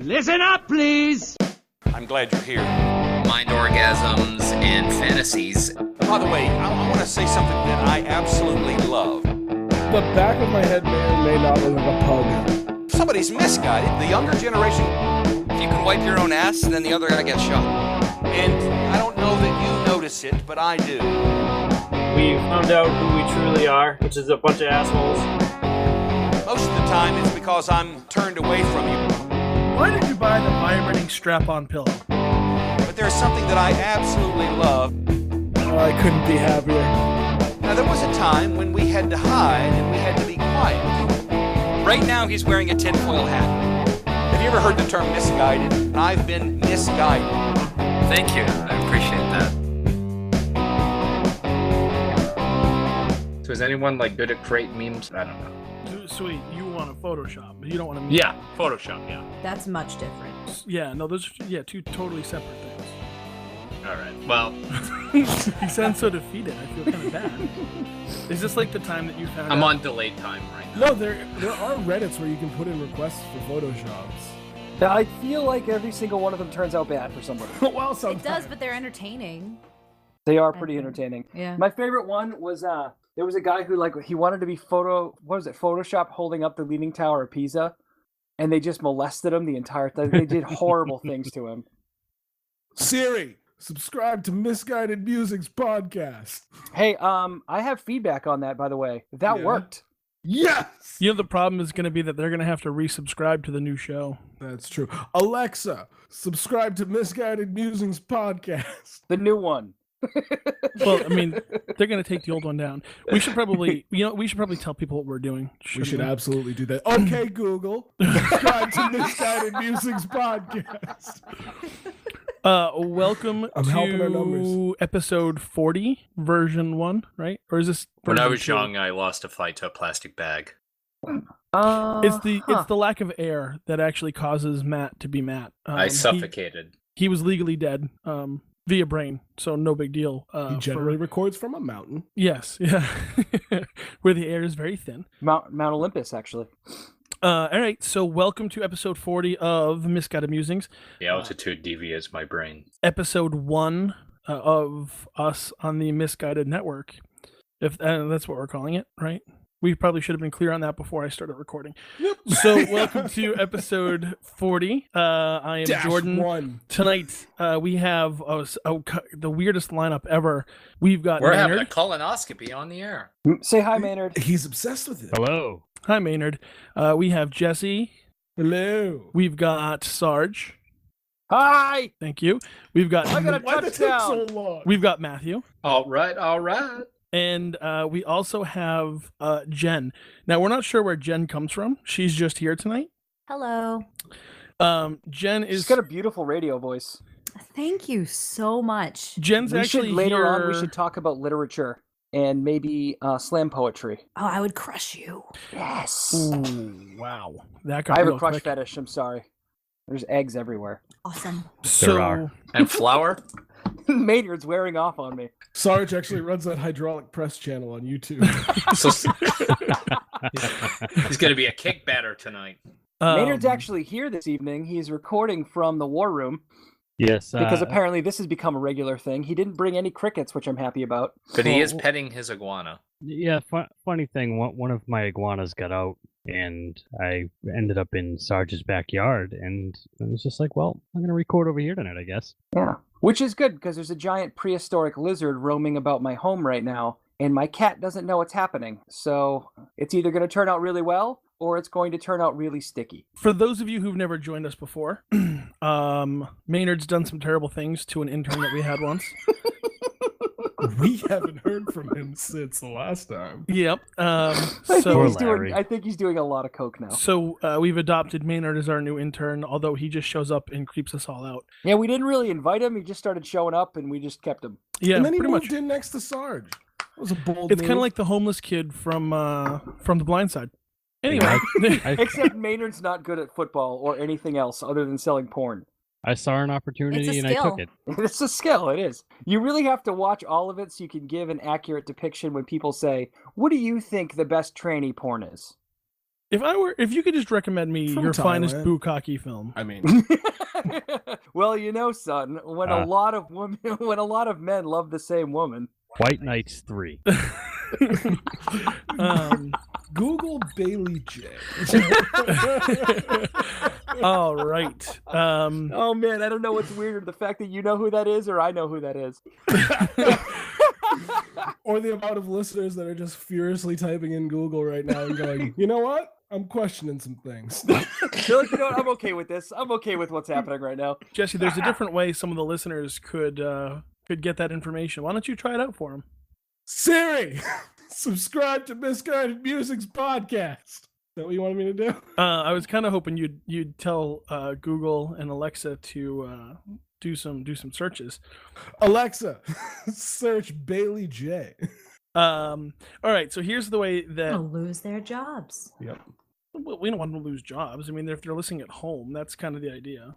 Listen up, please! I'm glad you're here. Mind orgasms and fantasies. By the way, I want to say something that I absolutely love. The back of my head may or may not look like a pug. Somebody's misguided. The younger generation. If you can wipe your own ass, then the other guy gets shot. And I don't know that you notice it, but I do. We found out who we truly are, which is a bunch of assholes. Most of the time it's because I'm turned away from you. Why did you buy the vibrating strap-on pillow? But there's something that I absolutely love. Oh, I couldn't be happier. Now, there was a time when we had to hide and we had to be quiet. Right now, he's wearing a tinfoil hat. Have you ever heard the term misguided? I've been misguided. Thank you. I appreciate that. So is anyone good at create memes? I don't know. Sweet, you want a Photoshop, but you don't want to... Yeah, Photoshop, yeah. That's much different. Yeah, no, those are two totally separate things. Alright, well... You sound so defeated, I feel kind of bad. Is this like the time that you found I'm out? on delayed time right now. No, there are Reddits where you can put in requests for Photoshops. I feel like every single one of them turns out bad for somebody. Well, It does, but they're entertaining. They are pretty entertaining. Yeah. My favorite one was there was a guy who he wanted to be Photoshop holding up the Leaning Tower of Pisa, and they just molested him the entire time. They did horrible things to him. Siri, subscribe to Misguided Music's podcast. Hey, I have feedback on that, by the way. That worked. Yes! You know, the problem is going to be that they're going to have to resubscribe to the new show. That's true. Alexa, subscribe to Misguided Music's podcast. The new one. Well, I mean, they're going to take the old one down. We should probably tell people what we're doing. We should absolutely do that. Okay, Google, subscribe to Misguided Music's podcast. Welcome I'm helping our to numbers. episode 40, version 1, right? Or is this When I version was 2? young, I lost a fight to a plastic bag. It's the lack of air that actually causes Matt to be Matt. I suffocated. He was legally dead via brain, so no big deal. He generally records from a mountain. Yes, yeah, where the air is very thin. Mount Olympus, actually. All right, so welcome to episode 40 of Misguided Musings. The altitude deviates my brain. Episode 1 of us on the Misguided Network. If that's what we're calling it, right? We probably should have been clear on that before I started recording. Yep. So welcome to episode 40. I am Jordan. 1. Tonight we have the weirdest lineup ever. We're We're Maynard. having a colonoscopy on the air. Say hi, Maynard. He's obsessed with it. Hello. Hi, Maynard. We have Jesse. Hello. We've got Sarge. Hi! Thank you. We've got I got a Why'd it take touchdown. so long? We've got Matthew. All right. And we also have Jen. Now, we're not sure where Jen comes from. She's just here tonight. Hello. Jen is... She's got a beautiful radio voice. Thank you so much. Jen's actually Later here... on, we should talk about literature and maybe slam poetry. Oh, I would crush you. Yes. Ooh, wow. That got I have real a crush quick. fetish. I'm sorry. There's eggs everywhere. Awesome. So, And flour? Maynard's wearing off on me. Sarge actually runs that hydraulic press channel on YouTube. So, he's going to be a kick batter tonight. Maynard's actually here this evening. He's recording from the war room. Yes. Because apparently this has become a regular thing. He didn't bring any crickets, which I'm happy about. But he is petting his iguana. Yeah, funny thing, one of my iguanas got out, and I ended up in Sarge's backyard, and it was just like, well, I'm going to record over here tonight, I guess. Yeah. Which is good, because there's a giant prehistoric lizard roaming about my home right now, and my cat doesn't know what's happening. So it's either going to turn out really well, or it's going to turn out really sticky. for those of you who've never joined us before, Maynard's done some terrible things to an intern that we had once. We haven't heard from him since the last time. Yep. I think he's doing a lot of coke now. So we've adopted Maynard as our new intern, although he just shows up and creeps us all out. Yeah, we didn't really invite him. He just started showing up, and we just kept him. Yeah, And then he pretty moved much. in next to Sarge. That was a bold It's kind of like the homeless kid from The Blind Side. Anyway, Except Maynard's not good at football or anything else other than selling porn. I saw an opportunity and I took it. It's a skill, it is. You really have to watch all of it so you can give an accurate depiction when people say, what do you think the best tranny porn is? If you could just recommend me From your finest Thailand. bukkake film. I mean, Well, son, when a lot of men love the same woman. White Knights 3. Google Bailey J. All right. Oh man, I don't know what's weirder, the fact that you know who that is or I know who that is. Or the amount of listeners that are just furiously typing in Google right now and going, you know what? I'm questioning some things. They're like, I'm okay with this. I'm okay with what's happening right now. Jesse, there's a different way some of the listeners could get that information. Why don't you try it out for them? Siri, subscribe to Misguided Music's podcast. Is that what you wanted me to do? I was kind of hoping you'd tell Google and Alexa to do some searches. Alexa, search Bailey J. All right, so here's the way that They'll lose their jobs. Yep. we don't want them to lose jobs. I mean, if they're listening at home, that's kind of the idea.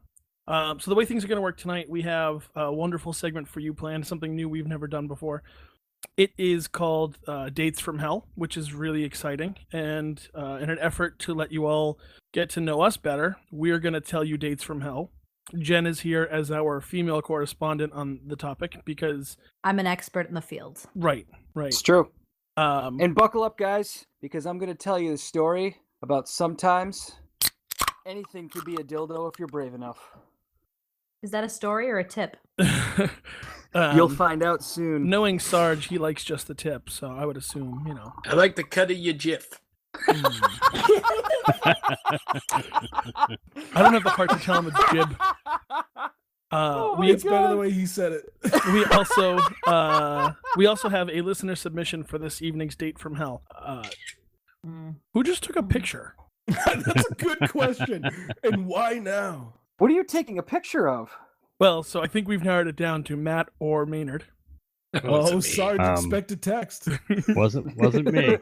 So the way things are going to work tonight, we have a wonderful segment for you planned, something new we've never done before. It is called Dates from Hell, which is really exciting. And in an effort to let you all get to know us better, we're going to tell you dates from hell. Jen is here as our female correspondent on the topic because... I'm an expert in the field. Right. It's true. And buckle up, guys, because I'm going to tell you the story about sometimes anything could be a dildo if you're brave enough. Is that a story or a tip? You'll find out soon. Knowing Sarge, he likes just the tip, so I would assume, I like the cut of your jiff. I don't have the heart to tell him it's jib. It's better the way he said it. We also have a listener submission for this evening's date from hell. Who just took a picture? That's a good question. And why now? What are you taking a picture of? Well, so I think we've narrowed it down to Matt or Maynard. Oh, Sarge, expect a text. Wasn't me.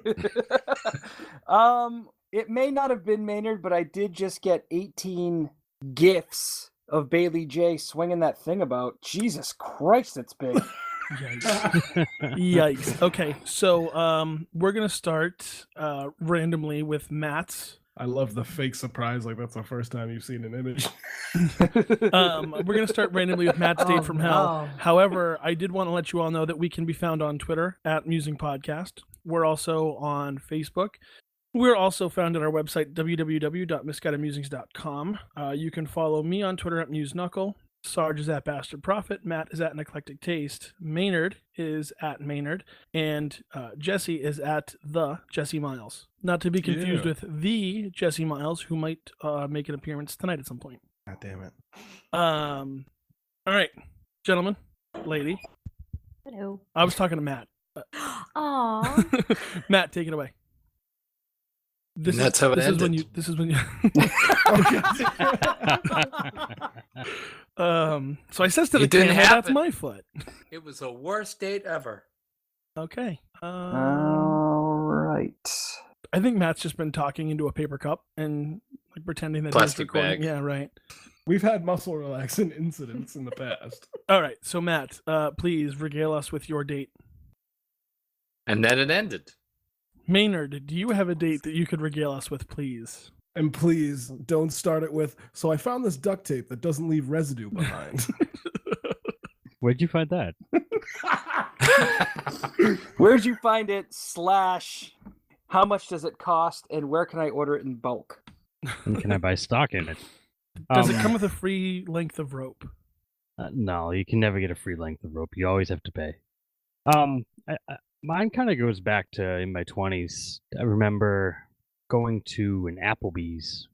It may not have been Maynard, but I did just get 18 gifs of Bailey J swinging that thing about. Jesus Christ, it's big. Yikes. Okay, so we're gonna start randomly with Matt's. I love the fake surprise, like that's the first time you've seen an image. We're going to start randomly with Matt's date from hell. No. However, I did want to let you all know that we can be found on Twitter at Musing Podcast. We're also on Facebook. We're also found at our website, www.misguidedmusings.com. You can follow me on Twitter at MuseKnuckle. Sarge is at Bastard Prophet. Matt is at An Eclectic Taste. Maynard is at Maynard. And Jesse is at the Jesse Miles. Not to be confused with the Jesse Miles, who might make an appearance tonight at some point. God damn it. All right, gentlemen, lady. Hello. I was talking to Matt. Aww. Matt, take it away. That's how it this ended. This is when you. So I says to the It didn't camera, "That's happen. my foot." It was the worst date ever. Okay. All right. I think Matt's just been talking into a paper cup and like pretending that Plastic he's recording. bag. Yeah, right. We've had muscle relaxant incidents in the past. All right. So Matt, please regale us with your date. And then it ended. Maynard, do you have a date that you could regale us with, please? And please don't start it with, so I found this duct tape that doesn't leave residue behind. Where'd you find that? Where'd you find it? / how much does it cost? And where can I order it in bulk? And can I buy stock in it? Does it come with a free length of rope? No, you can never get a free length of rope. You always have to pay. Mine kind of goes back to in my 20s. I remember going to an Applebee's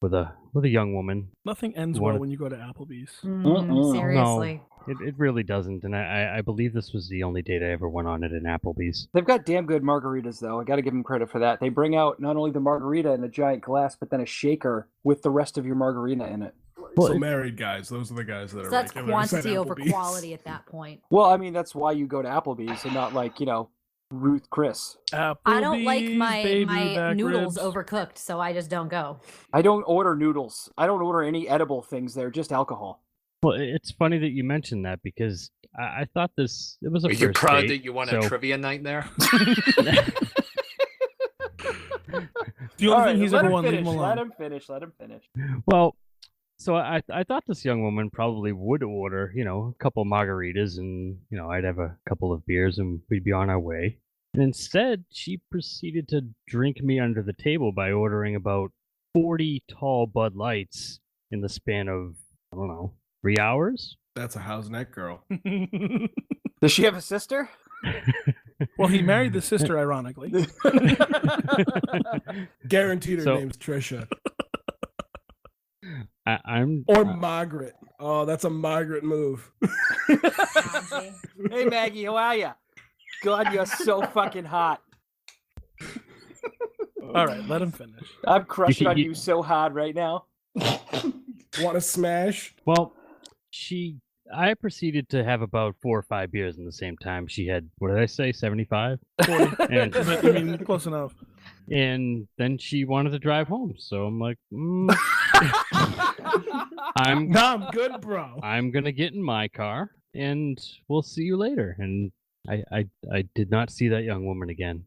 with a young woman. Nothing ends well when you go to Applebee's. Seriously. No, it really doesn't. And I believe this was the only date I ever went on at an Applebee's. They've got damn good margaritas, though. I got to give them credit for that. They bring out not only the margarita in a giant glass, but then a shaker with the rest of your margarita in it. So married guys, those are the guys that So are that's regulars at quantity over Applebee's. quality at that point. Well, I mean, that's why you go to Applebee's and not like, Ruth Chris. I don't like Applebee's, my baby back noodles ribs. overcooked, so I just don't go. I don't order noodles. I don't order any edible things there, just alcohol. Well, it's funny that you mentioned that because I thought it was a Are first you proud date, that you won so... a trivia night there? The only All thing right, he's let ever him won, leave finish. him alone. Let him finish. Let him finish. Well, so I thought this young woman probably would order, a couple margaritas and, I'd have a couple of beers and we'd be on our way. And instead, she proceeded to drink me under the table by ordering about 40 tall Bud Lights in the span of, I don't know, 3 hours? That's a house neck girl. Does she have a sister? Well, he married the sister, ironically. Guaranteed her So- name's Trisha. I'm Or Margaret. Oh, that's a Margaret move. Maggie. Hey, Maggie, how are ya? God, you're so fucking hot. All right, let him finish. I'm crushing on You- you so hard right now. Want to smash? Well, I proceeded to have about 4 or 5 beers in the same time. She had, what did I say, 75? 40. And, But, I mean, close enough. and then she wanted to drive home. So I'm like, I'm Nah, I'm good, bro. I'm gonna get in my car and we'll see you later. And I did not see that young woman again.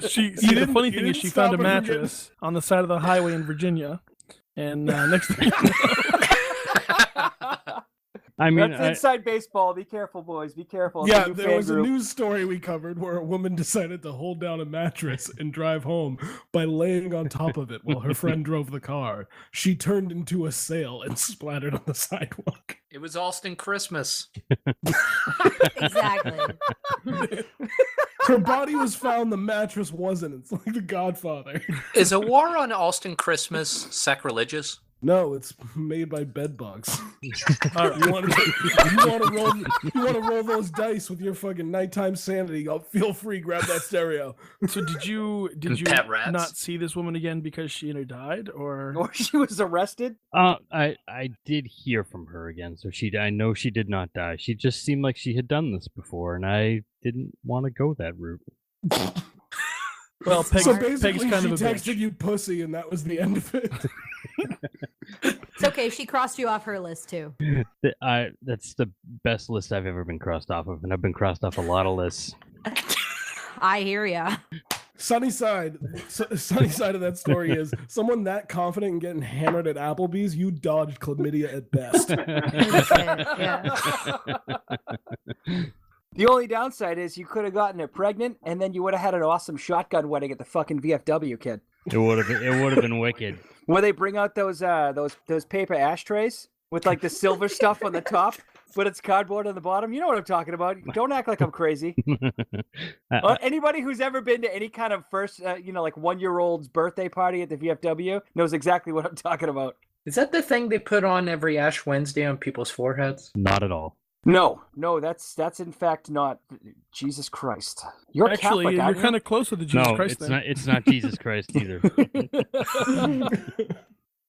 See, the funny you thing is didn't she found a stop her from getting- mattress on the side of the highway in Virginia. And next thing I mean, That's inside baseball. Be careful, boys. Be careful. It's Yeah, new there fan was a group. news story we covered where a woman decided to hold down a mattress and drive home by laying on top of it while her friend drove the car. She turned into a sail and splattered on the sidewalk. It was Alston Christmas. Exactly. Her body was found, the mattress wasn't. It's like The Godfather. Is a war on Alston Christmas sacrilegious? No, it's made by bed bugs. All right. You want to roll those dice with your fucking nighttime sanity? Feel free, grab that stereo. So did you pet rats. not see this woman again because she either died or Or she was arrested. I did hear from her again, so I know she did not die. She just seemed like she had done this before, and I didn't want to go that route. well, Peg's, So Peg's basically, kind she of a texted bitch. you pussy, and that was the end of it. It's okay. She crossed you off her list too. That's the best list I've ever been crossed off of, and I've been crossed off a lot of lists. I hear ya. Sunny side of that story is someone that confident in getting hammered at Applebee's, you dodged chlamydia at best. Yeah. The only downside is you could have gotten it pregnant, and then you would have had an awesome shotgun wedding at the fucking VFW, kid. It would have been wicked. Where they bring out those paper ashtrays with like the silver stuff on the top, but it's cardboard on the bottom. You know what I'm talking about. Don't act like I'm crazy. Anybody who's ever been to any kind of first, like 1-year-old's birthday party at the VFW knows exactly what I'm talking about. Is that the thing they put on every Ash Wednesday on people's foreheads? Not at all. No, that's in fact not. Jesus Christ, you're Actually, Catholic, you're aren't you? kind of close to the Jesus No, Christ it's thing. not. It's not Jesus Christ either.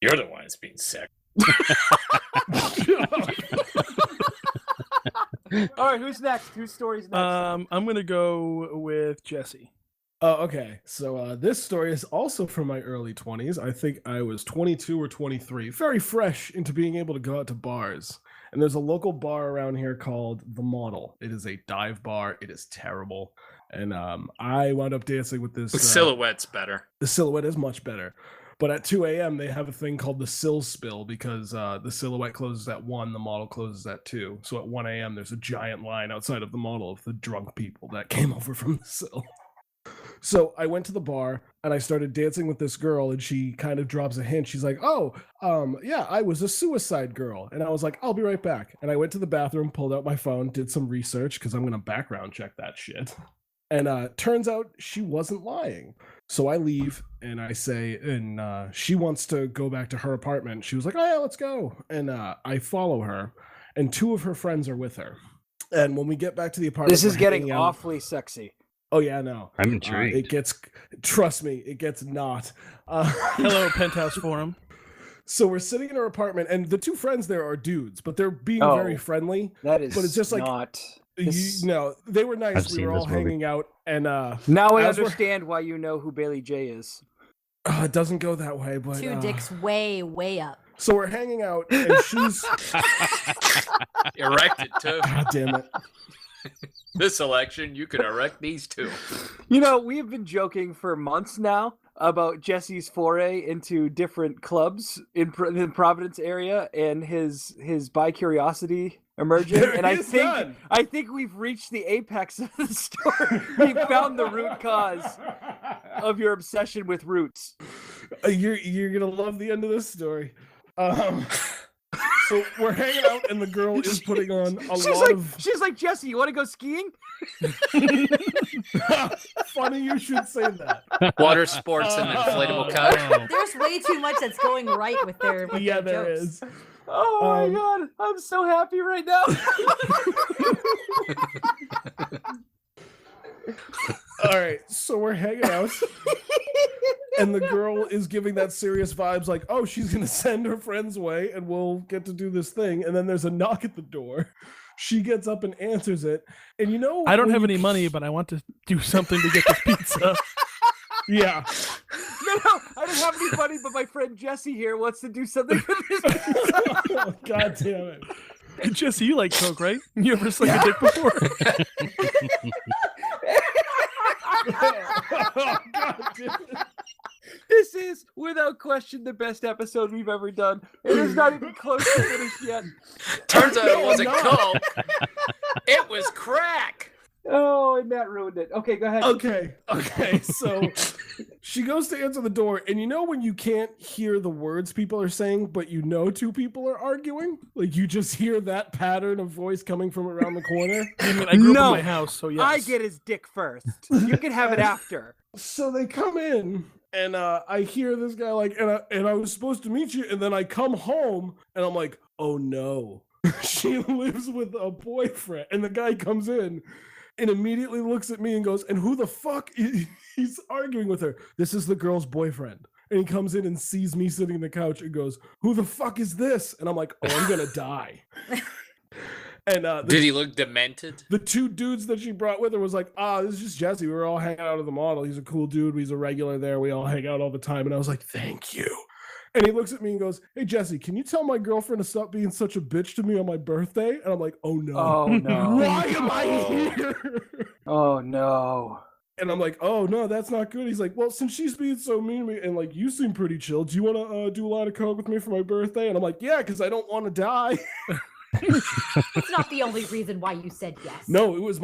You're the one that's being sick. All right, who's next? Whose story's next? I'm gonna go with Jesse. Okay, so this story is also from my early 20s. I think I was 22 or 23, very fresh into being able to go out to bars. And there's a local bar around here called The Model. It is a dive bar. It is terrible. And I wound up dancing with this. The silhouette's better. The silhouette is much better. But at 2 a.m., they have a thing called the Sill Spill because the silhouette closes at 1, the model closes at 2. So at 1 a.m., there's a giant line outside of the model of the drunk people that came over from the Sill. So I went to the bar and I started dancing with this girl, and she kind of drops a hint. She's like, yeah, I was a suicide girl. And I was like, I'll be right back. And I went to the bathroom, pulled out my phone, did some research because I'm going to background check that shit. And turns out she wasn't lying. So I leave and I say, and she wants to go back to her apartment. She was like, oh yeah, let's go. And I follow her, and 2 of her friends are with her. And when we get back to the apartment, This is we're getting hanging out. awfully sexy. Oh yeah, no. I'm intrigued. Trust me, it gets not. Hello, Penthouse Forum. So we're sitting in her apartment, and the 2 friends there are dudes, but they're being Oh, very friendly. That is, But it's just like not. This- they were nice. I've We seen were this all movie. hanging out, and Now I as we're- understand why you know who Bailey J is. it doesn't go that way. But 2 dicks way, way up. So we're hanging out, and she's Erected too. God damn it. This election, you can erect these two. You know, we've been joking for months now about Jesse's foray into different clubs in the Providence area and his bi-curiosity emerging. There And is none. I think we've reached the apex of the story. We found the root cause of your obsession with roots. You're gonna love the end of this story. So we're hanging out, and the girl is putting on She's like, Jesse, you want to go skiing? Funny you should say that. Water sports and inflatable couch. There's way too much that's going right with their Yeah, their there jokes. is. Oh my god, I'm so happy right now. All right, so we're hanging out, and the girl is giving that serious vibes, like, oh, she's gonna send her friends away, and we'll get to do this thing. And then there's a knock at the door. She gets up and answers it, and you know, I don't when have you- any money, but I want to do something to get this pizza. Yeah. No, I don't have any money, but my friend Jesse here wants to do something with this. Oh, God damn it. Hey, Jesse, you like Coke, right? You ever sucked a dick before? Oh, God damn it. This is, without question, the best episode we've ever done. It is not even close to finished yet. Turns out it wasn't not. Coke. It was crack. Oh, and Matt ruined it. Okay, go ahead. Okay, so she goes to answer the door, and you know when you can't hear the words people are saying, but you know two people are arguing? Like, you just hear that pattern of voice coming from around the corner? I mean, I grew up No, in my house, so yes. I get his dick first. You can have it after. So they come in, and I hear this guy like, and I was supposed to meet you, and then I come home, and I'm like, oh no, she lives with a boyfriend. And the guy comes in and immediately looks at me and goes, and who the fuck is he's arguing with her? This is the girl's boyfriend. And he comes in and sees me sitting on the couch and goes, who the fuck is this? And I'm like, oh, I'm gonna die. And Did he look demented? the two dudes that she brought with her was like, this is just Jesse. We were all hanging out at the model. He's a cool dude. He's a regular there. We all hang out all the time. And I was like, thank you. And he looks at me and goes, hey, Jesse, can you tell my girlfriend to stop being such a bitch to me on my birthday? And I'm like, oh no. Oh no. Why am I here? Oh no. And I'm like, oh no, that's not good. He's like, well, since she's being so mean to me and like you seem pretty chill, do you want to do a lot of coke with me for my birthday? And I'm like, yeah, because I don't want to die. It's not the only reason why you said yes. No, it was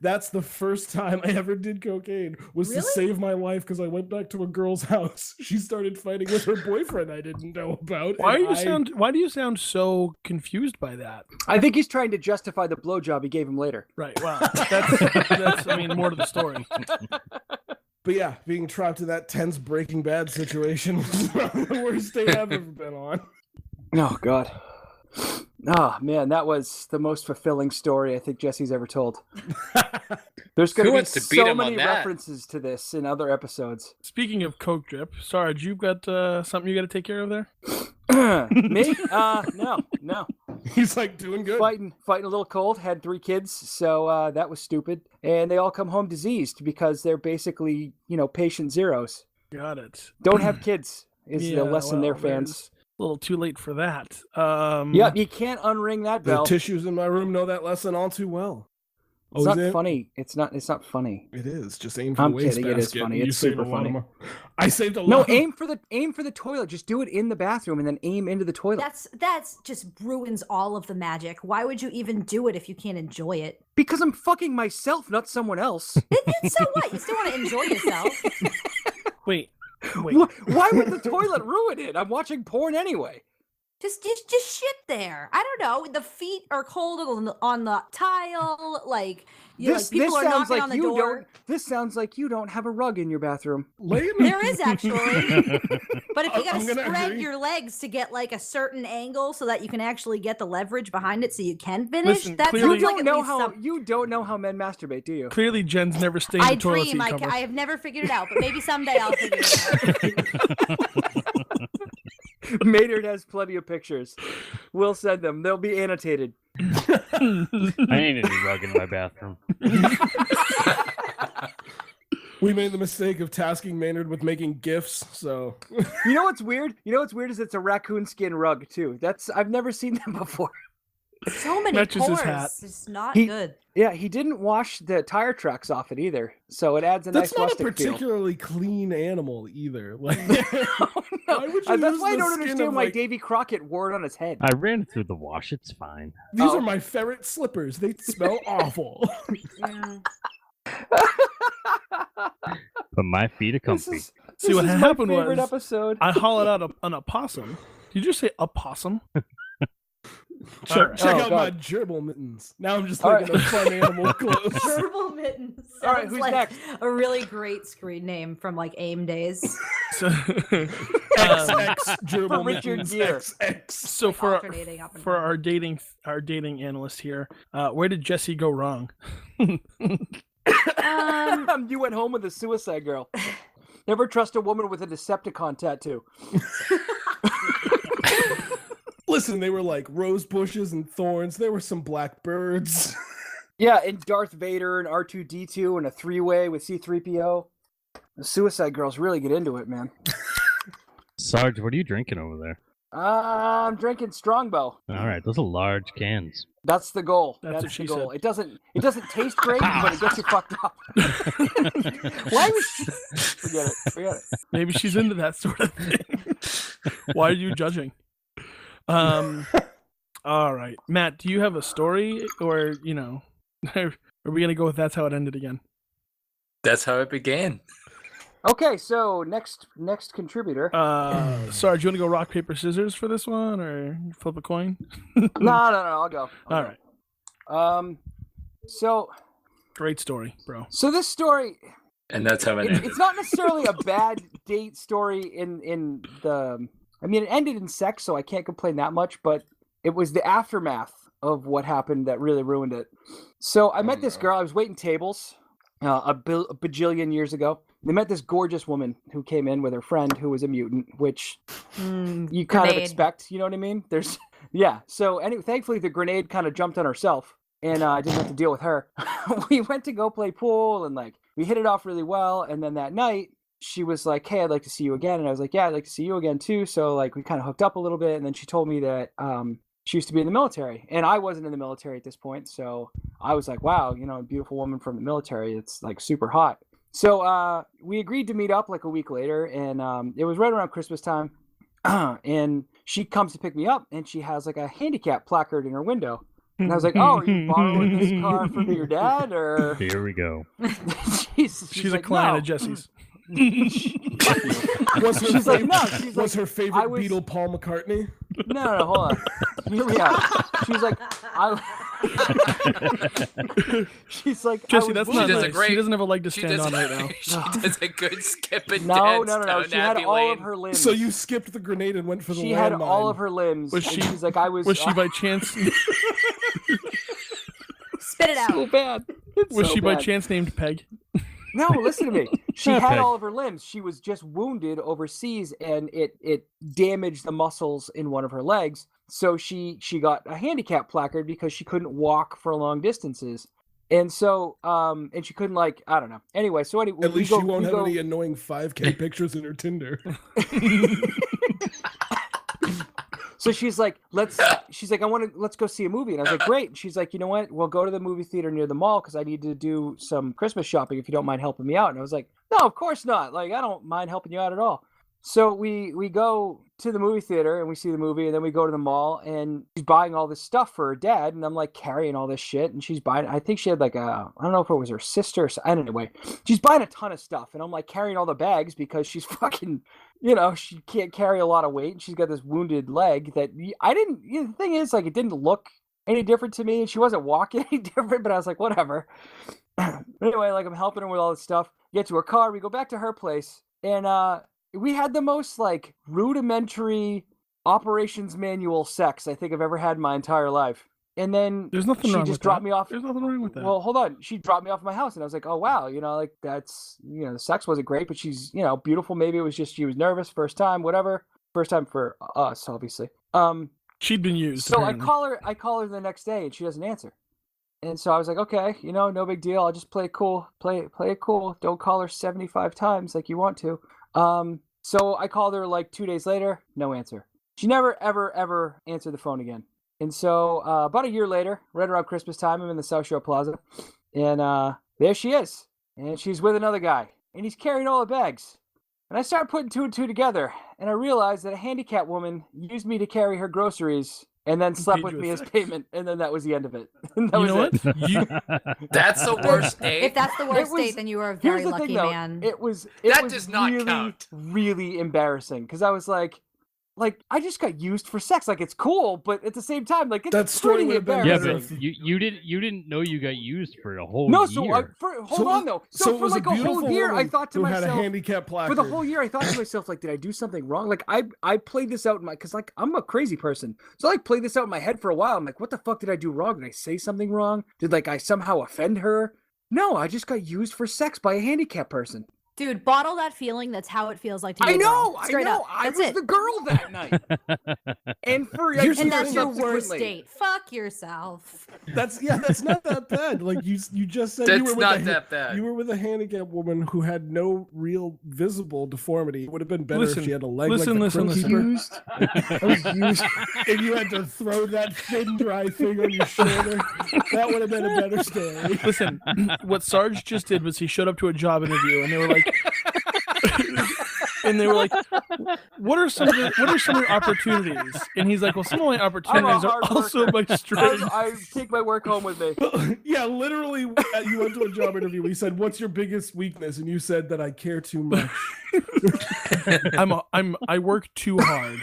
that's the first time I ever did cocaine was to Really? save my life because I went back to a girl's house. She started fighting with her boyfriend I didn't know about. Why and do you sound so confused by that? I think he's trying to justify the blowjob he gave him later. Right. Well, that's I mean, more to the story. But yeah, being trapped in that tense Breaking Bad situation was probably the worst day I've ever been on. Oh god. Oh man, that was the most fulfilling story I think Jesse's ever told. There's going Who to be wants to beat so him on many that? references to this in other episodes. Speaking of Coke drip, Sarge, you've got something you got to take care of there? Me? No. He's like doing good. Fighting a little cold. Had 3 kids, so that was stupid. And they all come home diseased because they're basically, patient zeros. Got it. Don't have kids is the Yeah, lesson there, well, fans. there's a little too late for that. Yep, you can't unring that The bell. tissues in my room know that lesson all too well. It's Oh, is not it? funny. It's not funny. It is. Just aim for I'm the waste kidding, it is basket. funny. and you It's save super a lot funny. of money. I saved a lot. No, of- aim for the toilet. Just do it in the bathroom and then aim into the toilet. That's just ruins all of the magic. Why would you even do it if you can't enjoy it? Because I'm fucking myself, not someone else. Then so what? You still want to enjoy yourself. Wait. Why would the toilet ruin it? I'm watching porn anyway. Just shit there. I don't know. The feet are cold on the tile. Like, people are knocking on the door. This sounds like you don't have a rug in your bathroom. There is actually. But if you I'm gotta gonna spread agree. your legs to get like a certain angle so that you can actually get the leverage behind it so you can finish, Listen, that clearly- sounds like at least some... You don't know how men masturbate, do you? Clearly, Jen's never stayed in I the toilet dream. seat cover. I have never figured it out, but maybe someday I'll figure it out. Maynard has plenty of pictures. We'll send them. They'll be annotated. I need a new rug in my bathroom. We made the mistake of tasking Maynard with making gifts, so You know what's weird? Is it's a raccoon skin rug too. I've never seen that before. So many Matches his pores. hat. It's not He- good. Yeah, he didn't wash the tire tracks off it either, so it adds a That's nice not a rustic feel. particularly clean animal either. Like, No, why would you that's use why I the don't skin understand of, why like- Davy Crockett wore it on his head. I ran it through the wash. It's fine. These Oh. are my ferret slippers. They smell awful. Yeah. But my feet are This comfy. is, See, this what is my happened favorite was episode. I hollowed out an opossum. Did you say opossum? Check Oh, out my God. gerbil mittens. Now I'm just All thinking of fun animal clothes. Gerbil mittens. All right, Sounds who's like next? a really great screen name from like AIM days. So, XX gerbil For Richard mittens. Gere. XX. so for Alternating up and for down. our dating analyst here, where did Jesse go wrong? You went home with a suicide girl. Never trust a woman with a Decepticon tattoo. Listen, they were like rose bushes and thorns. There were some black birds. Yeah, and Darth Vader and R2D2 and a three-way with C3PO. The suicide girls really get into it, man. Sarge, what are you drinking over there? I'm drinking Strongbow. All right, those are large cans. That's the goal. That's what she the goal. said. It doesn't taste great, but it gets you fucked up. Why was she... Forget it. Maybe she's into that sort of thing. Why are you judging? All right, Matt, do you have a story, or are we gonna go with that's how it ended again? That's how it began. Okay, so next contributor. Sarge, you want to go rock paper scissors for this one, or flip a coin? No, I'll go. All right, So great story, bro. So this story, And that's how it ended. it's not necessarily a bad date story in the. I mean, it ended in sex, so I can't complain that much. But it was the aftermath of what happened that really ruined it. So I met this girl. I was waiting tables a bajillion years ago. They met this gorgeous woman who came in with her friend who was a mutant, which you kind of Grenade. expect. You know what I mean? Yeah. So anyway, thankfully the grenade kind of jumped on herself, and I didn't have to deal with her. We went to go play pool, and like we hit it off really well. And then that night she was like, "Hey, I'd like to see you again," and I was like, "Yeah, I'd like to see you again too." So like we kind of hooked up a little bit, and then she told me that she used to be in the military, and I wasn't in the military at this point. So I was like, "Wow, a beautiful woman from the military. It's like super hot." So we agreed to meet up like a week later, and it was right around Christmas time. And she comes to pick me up, and she has like a handicap placard in her window. And I was like, "Oh, are you borrowing this car from your dad, or?" Here we go. She's a like, client "No." of Jesse's. She's like, "No." She's Was like, her favorite I was- Beatle Paul McCartney? No, hold on. Hear me out. She's like, she's like, Jesse, I that's was not does a nice. great- She doesn't have a leg to She stand does, on right now. she does a good skip and No, dance no. down She had Abbey all Lane. of her limbs. So you skipped the grenade and went for the She had all landmine. of her limbs. Was and she- she's like, I was. Was she by chance? Spit it out. so bad? Was so she by bad. chance named Peg? No, listen to me. She had Okay. all of her limbs. She was just wounded overseas, and it damaged the muscles in one of her legs. So she got a handicap placard because she couldn't walk for long distances. And so, and she couldn't I don't know. Anyway, so anyway, At least she won't have any annoying 5K pictures in her Tinder. So she's like, let's go see a movie. And I was like, great. And she's like, you know what? We'll go to the movie theater near the mall because I need to do some Christmas shopping if you don't mind helping me out. And I was like, no, of course not. Like, I don't mind helping you out at all. So we go to the movie theater and we see the movie, and then we go to the mall, and she's buying all this stuff for her dad, and I'm like carrying all this shit, and she's buying, I think she had like I don't know if it was her sister, anyway, she's buying a ton of stuff, and I'm like carrying all the bags because she's fucking, she can't carry a lot of weight, and she's got this wounded leg that I didn't, the thing is, like, it didn't look any different to me, and she wasn't walking any different, but I was like, whatever. Anyway, like, I'm helping her with all this stuff. Get to her car, we go back to her place, and we had the most like rudimentary operations manual sex I think I've ever had in my entire life. And then There's nothing she wrong just with dropped that. me off. There's nothing wrong with that. Well, hold on. She dropped me off at my house, and I was like, oh wow, like that's the sex wasn't great, but she's beautiful. Maybe it was just she was nervous, first time, whatever. First time for us, obviously. She'd been used. So apparently. I call her the next day, and she doesn't answer. And so I was like, okay, no big deal. I'll just play it cool. Play it cool. Don't call her 75 times like you want to. So I called her like 2 days later, no answer. She never, ever, ever answered the phone again. And so about a year later, right around Christmas time, I'm in the South Shore Plaza, and there she is, and she's with another guy, and he's carrying all the bags. And I started putting two and two together, and I realized that a handicapped woman used me to carry her groceries and then slept Paid with you me a as sex. payment, and then that was the end of it. And that You was know it. what? You That's the worst If date. that's the worst was- date, then you are a Here's very the lucky thing, though. man. It was That does not really, count. really embarrassing because I was like, I just got used for sex. Like, it's cool, but at the same time, like, it's That story pretty would have been Yeah, better embarrassing. but you didn't know you got used for a whole No, year. so hold So on though. So it for was like a a beautiful whole year, I woman thought to who had a myself, handicap placard. for the whole year, I thought to myself, like, did I do something wrong? Like, I played this out in my, because like I'm a crazy person, so I like played this out in my head for a while. I'm like, what the fuck did I do wrong? Did I say something wrong? Did like I somehow offend her? No, I just got used for sex by a handicapped person. Dude, bottle that feeling. That's how it feels like to be I a girl. know, I Straight know. up. I That's was it. the girl that night, and for like, Here's the And years that's your worst subsequently. date. Fuck yourself. That's not that bad. Like you just said, you That's were with not a, that bad. You were with a handicapped woman who had no real visible deformity. It would have been better Listen, if she had a leg listen, like the listen, Crypt listen. Keeper. I was used, and you had to throw that thin, dry thing on your shoulder. That would have been a better story. listen. What Sarge just did was he showed up to a job interview, and they were like, what are some of your opportunities? And he's like, well, some of my opportunities are hard also worker. my strengths. I take my work home with me. Yeah, literally, you went to a job interview. We said, "What's your biggest weakness?" And you said that I care too much. I work too hard.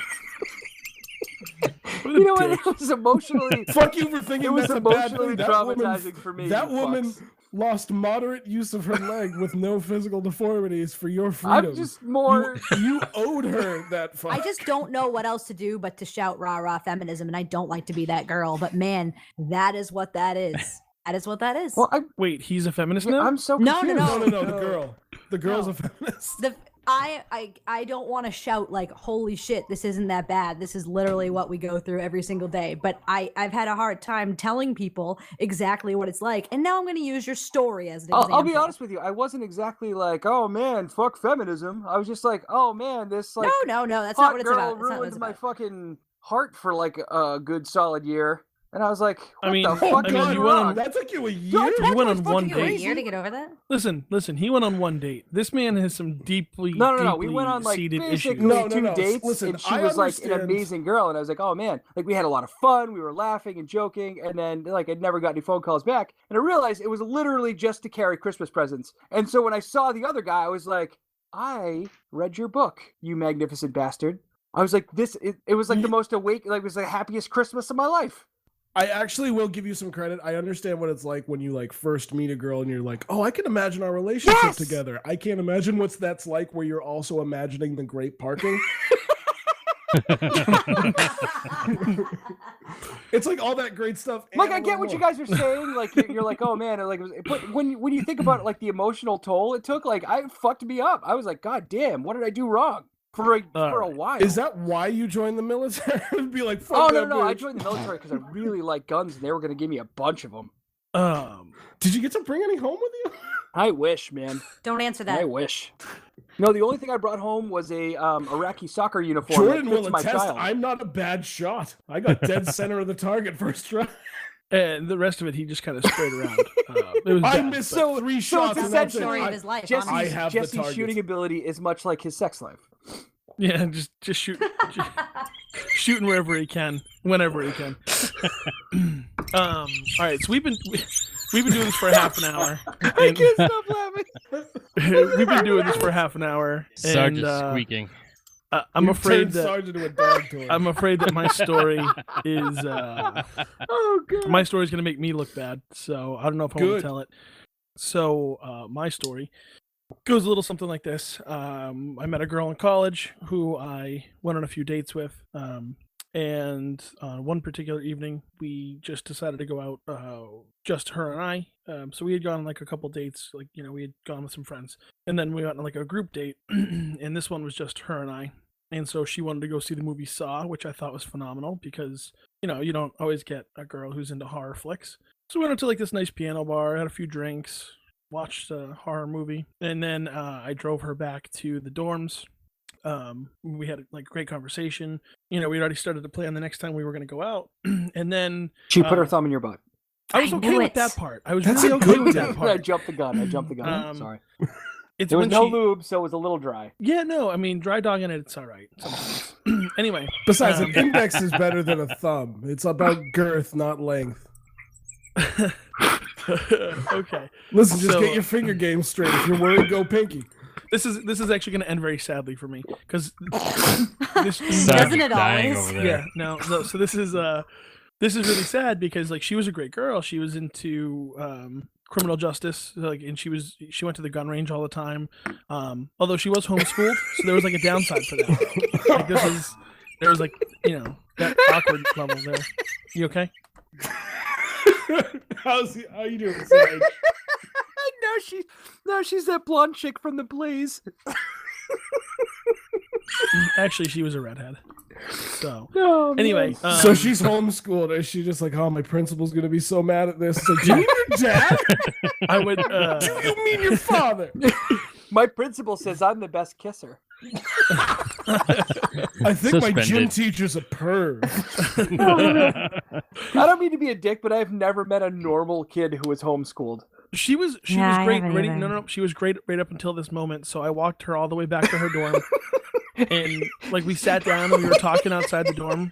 What a You know what? dick. It was emotionally. Fuck you for thinking It was that's a bad emotionally thing. That woman, traumatizing for me. that you woman fucks. lost moderate use of her leg with no physical deformities for your freedom. I'm just more. You owed her that fuck. I just don't know what else to do but to shout rah rah feminism, and I don't like to be that girl. But man, that is what that is. That is what that is. Well, Wait, he's a feminist now? I'm so No, confused. no, No, the girl. The girl's No. a feminist. I don't want to shout like, holy shit, this isn't that bad. This is literally what we go through every single day. But I've had a hard time telling people exactly what it's like. And now I'm going to use your story as an example. I'll be honest with you. I wasn't exactly like, oh man, fuck feminism. I was just like, oh man, this like No, that's hot not what it's girl about. That's not what ruined it's my about. fucking heart for like a good solid year. And I was like, what I mean- the fuck I mean, is you went on- wrong? That took you a year. You went on one Took you a date. year to get over that? Listen, he went on one date. This man has some deeply, No. We deeply went on like seated basically issues. No, two no. dates, Listen, and she I was like an understand. amazing girl. And I was like, oh man, like we had a lot of fun. We were laughing and joking, and then like I never got any phone calls back. And I realized it was literally just to carry Christmas presents. And so when I saw the other guy, I was like, I read your book, you magnificent bastard. I was like, it was like the most awake, like it was the happiest Christmas of my life. I actually will give you some credit. I understand what it's like when you like first meet a girl and you're like, oh, I can imagine our relationship Yes! together. I can't imagine what that's like where you're also imagining the great parking. It's like all that great stuff. and Like a I get little what you more. guys are saying. Like you're like, oh man, like, but when you think about it, like the emotional toll it took, like I fucked me up. I was like, god damn, what did I do wrong for a while? Is that why you joined the military? Be like, fuck Oh that no, I bitch. joined the military because I really like guns, and they were gonna give me a bunch of them. Did you get to bring any home with you? I wish, man. Don't answer that. I wish. No, the only thing I brought home was a Iraqi soccer uniform. Jordan that fits will my attest. child. I'm not a bad shot. I got dead center of the target first try. And the rest of it, he just kind of sprayed around. It was I bad, missed but- three So shots. it's and that's it. story of I- his life. Jesse's, I have the Jesse's target. shooting ability is much like his sex life. Yeah, just shooting wherever he can, whenever he can. All right, so we've been doing this for half an hour. I and- can't stop laughing. we've been doing this for half an hour. Sarge and, is squeaking. I'm You've afraid turned that Sarge into a dog toy. I'm afraid that my story is Oh god. my story is going to make me look bad. So I don't know if I want Good. to tell it. So my story goes a little something like this. I met a girl in college who I went on a few dates with. And one particular evening, we just decided to go out, just her and I. So we had gone on like a couple dates, like, you know, we had gone with some friends. And then we went on like a group date, and this one was just her and I. And so she wanted to go see the movie Saw, which I thought was phenomenal because, you know, you don't always get a girl who's into horror flicks. So we went to like this nice piano bar, had a few drinks, watched a horror movie, and then I drove her back to the dorms. We had like great conversation. You know, we already started to plan the next time we were going to go out, and then She put her thumb in your butt. I was I okay knew with it. that part. I was That's really a okay good with thing. that I part. jumped the gun. Sorry. It's There was when no she- lube, so it was a little dry. Yeah, no, I mean, dry dogging it, it's all right sometimes. Anyway, Besides, an index is better than a thumb. It's about girth, not length. okay. Listen, just So- get your finger game straight. If you're worried, go pinky. This is actually going to end very sadly for me because Doesn't it dying always? over there. yeah, no. So this is really sad because like she was a great girl. She was into criminal justice, like, and she went to the gun range all the time. Although she was homeschooled, so there was like a downside for that. Like there was like, you know, that awkward level there. You okay? How you doing, Sage? Now she's that blonde chick from the Blaze. Actually, she was a redhead. So Oh, anyway, So she's homeschooled. Is she just like, oh, my principal's gonna be so mad at this? It's like, do you mean your dad? I would. Do you mean your father? my principal says I'm the best kisser. I think my gym Suspended. teacher's a perv. I don't mean to be a dick, but I've never met a normal kid who was homeschooled. She was Yeah, I great. haven't Ready, either. no. She was great right up until this moment. So I walked her all the way back to her dorm, and like we sat down and we were talking outside the dorm.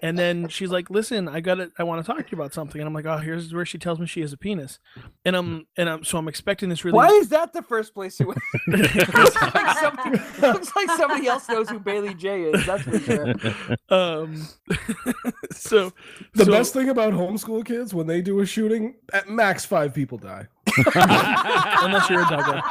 And then she's like, "Listen, I want to talk to you about something." And I'm like, "Oh, here's where she tells me she has a penis." And I'm expecting this really. Why is that the first place you went? looks like somebody else knows who Bailey J is. That's for sure. So The best thing about homeschool kids, when they do a shooting, at max 5 people die. unless you're a Douglas.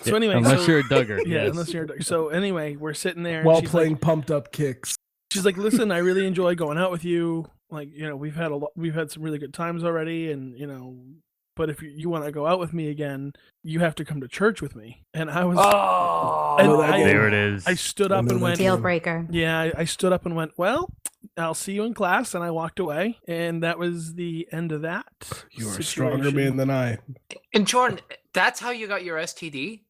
So anyway, unless so- you're a Duggar. yeah, yes. unless you're. So anyway, we're sitting there. And While she's playing like, pumped up kicks. she's like, "Listen, I really enjoy going out with you. Like, you know, we've had some really good times already, and you know, but if you want to go out with me again, you have to come to church with me." And I was, Oh, and well, I, There it is. I stood up and went, Deal breaker. yeah, I stood up and went, "Well, I'll see you in class," and I walked away, and that was the end of that. You are a stronger situation. man than I. And Jordan, that's how you got your STD?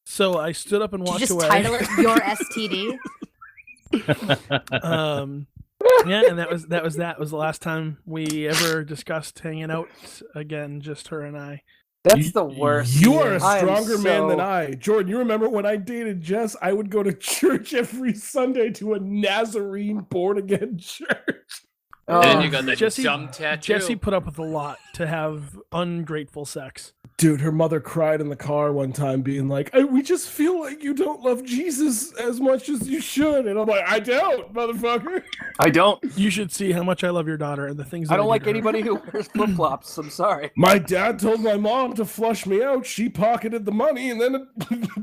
So I stood up and Did you walked just away. title it your STD? Yeah, and that was the last time we ever discussed hanging out again, just her and I. that's the worst. You are a I am stronger man than so- I. Jordan, you remember when I dated Jess, I would go to church every Sunday to a Nazarene born again church. And then you Oh, got the Jesse- dumb tattoo. Jesse put up with a lot to have ungrateful sex. Dude, her mother cried in the car one time being like, we just feel like you don't love Jesus as much as you should. And I'm like, I don't, motherfucker. I don't. You should see how much I love your daughter and the things that I don't do like to her. anybody who wears flip flops. I'm sorry. My dad told my mom to flush me out. She pocketed the money and then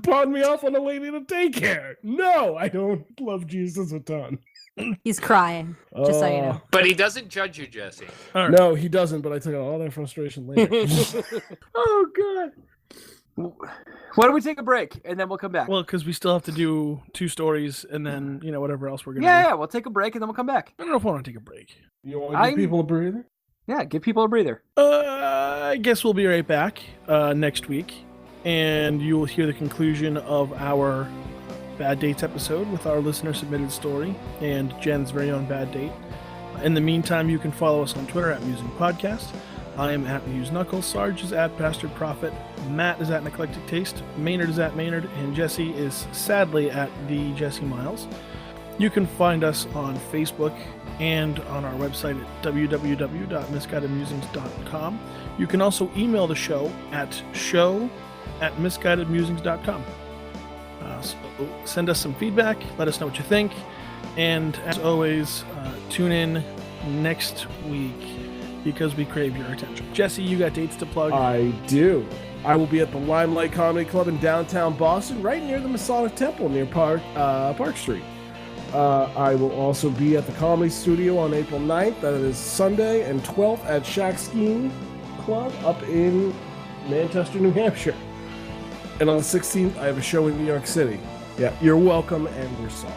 pawned me off on a lady to daycare. No, I don't love Jesus a ton. He's crying. Just so you know. But he doesn't judge you, Jesse. All right. No, he doesn't, but I took out all that frustration later. Oh god. Why don't we take a break and then we'll come back? Well, because we still have to do 2 stories and then, you know, whatever else we're gonna yeah, do. yeah, we'll take a break and then we'll come back. I don't know if I want to take a break. You want to give I'm- people a breather? Yeah, give people a breather. I guess we'll be right back next week, and you will hear the conclusion of our Bad Dates episode with our listener submitted story and Jen's very own bad date. In the meantime, you can follow us on Twitter at Musing Podcast. I am at Muse Knuckles, Sarge is at Bastard Prophet, Matt is at Eclectic Taste, Maynard is at Maynard, and Jesse is sadly at the Jesse Miles. You can find us on Facebook and on our website at www.misguidedmusings.com. You can also email the show at show@misguidedmusings.com. So send us some feedback, let us know what you think, and as always, tune in next week because we crave your attention. Jesse, you got dates to plug? I do. I will be at the Limelight Comedy Club in downtown Boston, right near the Masonic Temple near Park Street. I will also be at the Comedy Studio on April 9th, that is Sunday, and 12th at Shack Skiing Club up in Manchester, New Hampshire. And on the 16th, I have a show in New York City. Yeah, you're welcome, and we're sorry.